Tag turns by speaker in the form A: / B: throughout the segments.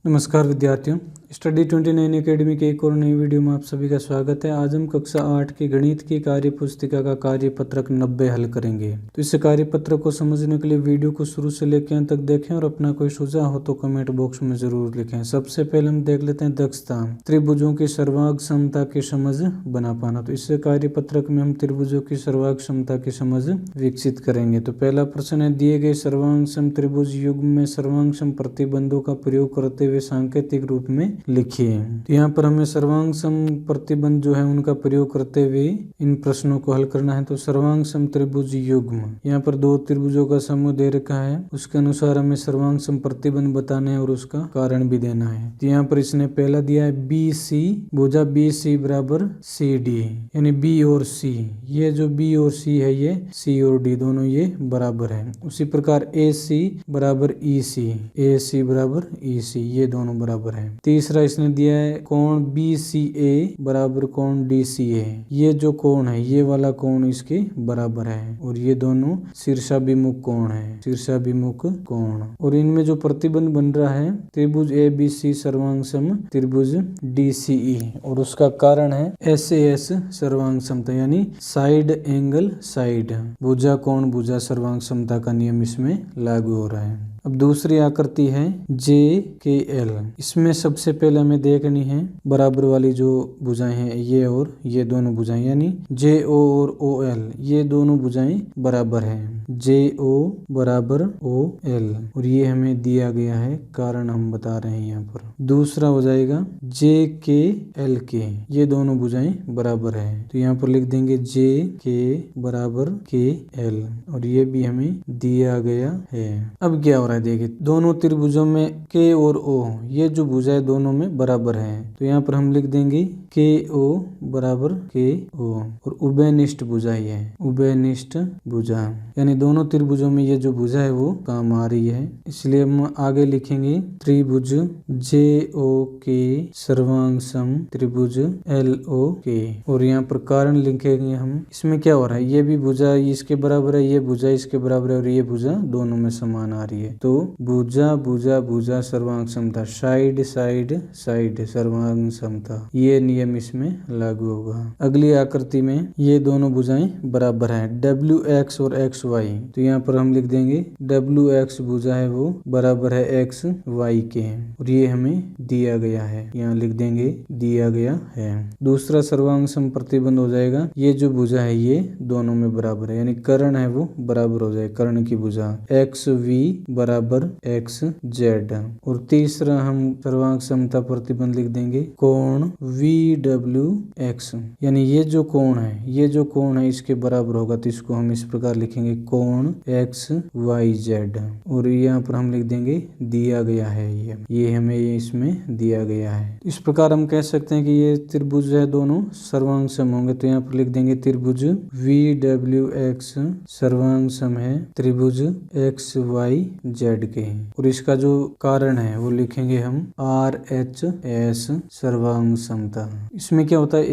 A: नमस्कार विद्यार्थियों, study 29 academy के एक और नई वीडियो में आप सभी का स्वागत है। आज हम कक्षा 8 की गणित की कार्य पुस्तिका का कार्यपत्रक 90 हल करेंगे। तो इस कार्यपत्रक को समझने के लिए वीडियो को शुरू से लेकर अंत तक देखें और अपना कोई सुझाव हो तो कमेंट बॉक्स में जरूर लिखें। सबसे पहले हम देख लेते हैं दक्षता, त्रिभुजों की सर्वांग समता की समझ बना पाना। तो इस कार्यपत्रक में हम त्रिभुजों की सर्वांग समता की समझ विकसित करेंगे। तो पहला प्रश्न है, दिए गए सर्वांग सम त्रिभुज युग्म में सर्वांग सम प्रतिबंधों का प्रयोग करते हुए सांकेतिक रूप में लिखिए। तो यहाँ पर हमें सर्वांग सम प्रतिबंध जो है उनका प्रयोग करते हुए इन प्रश्नों को हल करना है। तो सर्वांग सम त्रिभुज युग्म, यहाँ पर दो त्रिभुजों का समूह दे रखा है, उसके अनुसार हमें सर्वांग सम प्रतिबंध बताना है और उसका कारण भी देना है। तो यहाँ पर इसने पहला दिया है बी सी, भुजा बी सी बराबर सी डी, यानी बी और सी, ये जो बी और सी है ये सी और डी दोनों ये बराबर है। उसी प्रकार ए सी बराबर ई सी, ए सी बराबर ई सी, ये दोनों बराबर है। तीसरा इसने दिया है कोण बी सी ए बराबर कोण डी सी ए, ये जो कोण है ये वाला कोण इसके बराबर है और ये दोनों शीर्षाभिमुख कोण है, शीर्षाभिमुख कोण। और इनमें जो प्रतिबंध बन रहा है त्रिभुज ए बी सी सर्वांग सम त्रिभुज डी सी ई, और उसका कारण है एस ए एस सर्वांग समता, यानी साइड एंगल साइड, भुजा कोण भुजा सर्वांग समता का नियम इसमें लागू हो रहा है। अब दूसरी आकृति है जे के एल, इसमें सबसे पहले हमें देखनी है बराबर वाली जो भुजाएं हैं ये और ये दोनों भुजाएं, यानी जे ओ और ओ एल, ये दोनों भुजाएं बराबर हैं, जे ओ बराबर ओ एल, और ये हमें दिया गया है, कारण हम बता रहे हैं यहाँ पर। दूसरा हो जाएगा जे के एल के, ये दोनों भुजाएं बराबर है, तो यहाँ पर लिख देंगे जे के बराबर के एल, और ये भी हमें दिया गया है। अब क्या हो रहा है देखिए, दोनों त्रिभुजों में के और ओ, ये जो भुजाएं दोनों में बराबर है, तो यहाँ पर हम लिख देंगे के ओ बराबर के ओ, और उभयनिष्ठ भुजा है, उभयनिष्ठ भुजा, यानी दोनों त्रिभुजों में ये जो भुजा है वो काम आ रही है, इसलिए हम आगे लिखेंगे त्रिभुज जे ओ के सर्वांग सम त्रिभुज एल ओ के, और यहाँ पर कारण लिखेंगे हम। इसमें क्या हो रहा है, ये भी भुजा इसके बराबर है, ये भुजा इसके बराबर है, और ये भुजा दोनों में समान आ रही है, तो भुजा भुजा भुजा सर्वांग समता, साइड साइड साइड सर्वांग समता, ये नियम इसमें लागू होगा। अगली आकृति में ये दोनों भुजाएं बराबर हैं, डब्ल्यू एक्स और एक्स वाई, तो यहाँ पर हम लिख देंगे डब्ल्यू एक्स भुजा है वो बराबर है एक्स वाई के, और ये हमें दिया गया है, यहाँ लिख देंगे दिया गया है। दूसरा सर्वांग सम प्रतिबंध हो जाएगा, ये जो भुजा है ये दोनों में बराबर है, यानी कर्ण है वो बराबर हो जाए, कर्ण की भुजा एक्स वी बराबर एक्स जेड। और तीसरा हम सर्वांग समता प्रतिबंध लिख देंगे कोण वी डब्ल्यू एक्स, यानी ये जो कोण है, ये जो कोण है इसके बराबर होगा, तो इसको हम इस प्रकार लिखेंगे कोण एक्स वाई जेड, और यहाँ पर हम लिख देंगे दिया गया है, ये हमें इसमें दिया गया है। इस प्रकार हम कह सकते हैं कि ये त्रिभुज है दोनों सर्वांग सम होंगे, तो यहाँ पर लिख देंगे त्रिभुज वी डब्ल्यू एक्स सर्वांग सम है त्रिभुज एक्स वाई जेड के, और इसका जो कारण है वो लिखेंगे हम आर एच एस सर्वांग समता। इसमें क्या होता है,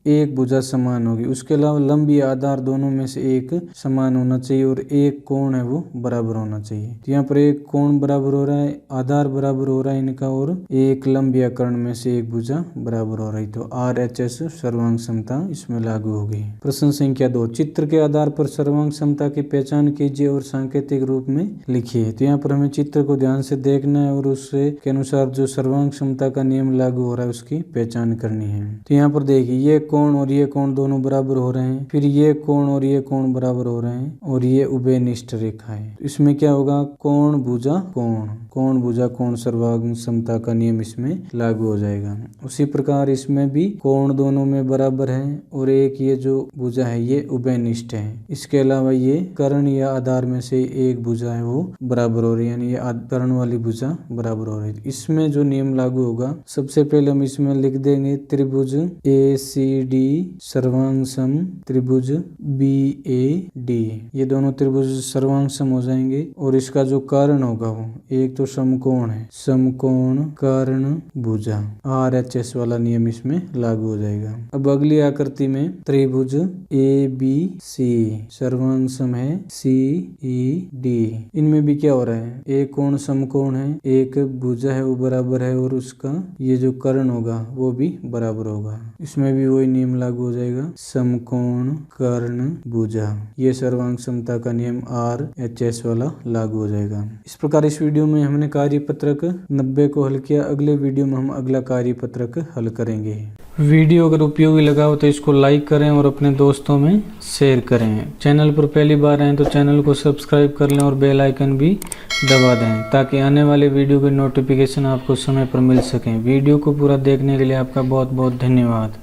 A: एक भुजा समान होगी, उसके अलावा लंबी आधार दोनों में से एक समान होना चाहिए, और एक कोण है वो बराबर होना चाहिए। तो यहाँ पर एक कोण बराबर हो रहा है, आधार बराबर हो रहा है इनका, और एक लंबी कर्ण में से एक भुजा बराबर हो रही, तो आर एच एस सर्वांग समता इसमें लागू होगी। प्रश्न संख्या 2, चित्र के आधार पर सर्वांग समता की पहचान कीजिए और सांकेतिक रूप में लिखिए। तो यहाँ पर हमें चित्र को ध्यान से देखना है और उससे के अनुसार जो सर्वांग समता का नियम लागू हो रहा है उसकी पहचान करनी है। तो यहाँ पर देखिए ये कोण और ये कोण दोनों बराबर हो रहे हैं, फिर ये कोण और ये कोण बराबर हो रहे हैं, और ये उभयनिष्ठ रेखा है। इसमें क्या होगा, कोण भुजा कोण, कोण भुजा कोण सर्वांग समता का नियम इसमें लागू हो जाएगा। उसी प्रकार इसमें भी कोण दोनों में बराबर है, और एक ये जो भुजा है ये उभयनिष्ठ है। इसके अलावा ये कर्ण या आधार में से एक भुजा है वो बराबर हो रही है, यानी ये कर्ण वाली भुजा बराबर हो रही है। इसमें जो नियम लागू होगा, सबसे पहले हम इसमें लिख देंगे त्रिभुज ए सी डी सर्वांग सम त्रिभुज बी ए डी, ये दोनों त्रिभुज सर्वांग सम हो जाएंगे, और इसका जो कारण होगा वो एक तो समकोण है, समकोण कर्ण भुजा, आर एच एस वाला नियम इसमें लागू हो जाएगा। अब अगली आकृति में त्रिभुज ए बी सी सर्वांग सम है सी ई डी, इनमें भी क्या हो बराबर है, एक कोण समकोण है, एक भुजा है वो बराबर है और उसका ये जो कर्ण होगा वो भी बराबर होगा। इसमें भी वही नियम लागू हो जाएगा, समकोण कर्ण भुजा, ये सर्वांग समता का नियम RHS वाला लागू हो जाएगा। इस प्रकार इस वीडियो में हमने कार्यपत्रक 90 को हल किया। अगले वीडियो में हम अगला कार्यपत्रक हल करेंगे। वीडियो अगर उपयोगी लगा हो तो इसको लाइक करें और अपने दोस्तों में शेयर करें। चैनल पर पहली बार आए तो चैनल को सब्सक्राइब कर लें और बेल आइकन भी दबा दें ताकि आने वाले वीडियो के नोटिफिकेशन आपको समय पर मिल सकें। वीडियो को पूरा देखने के लिए आपका बहुत बहुत धन्यवाद।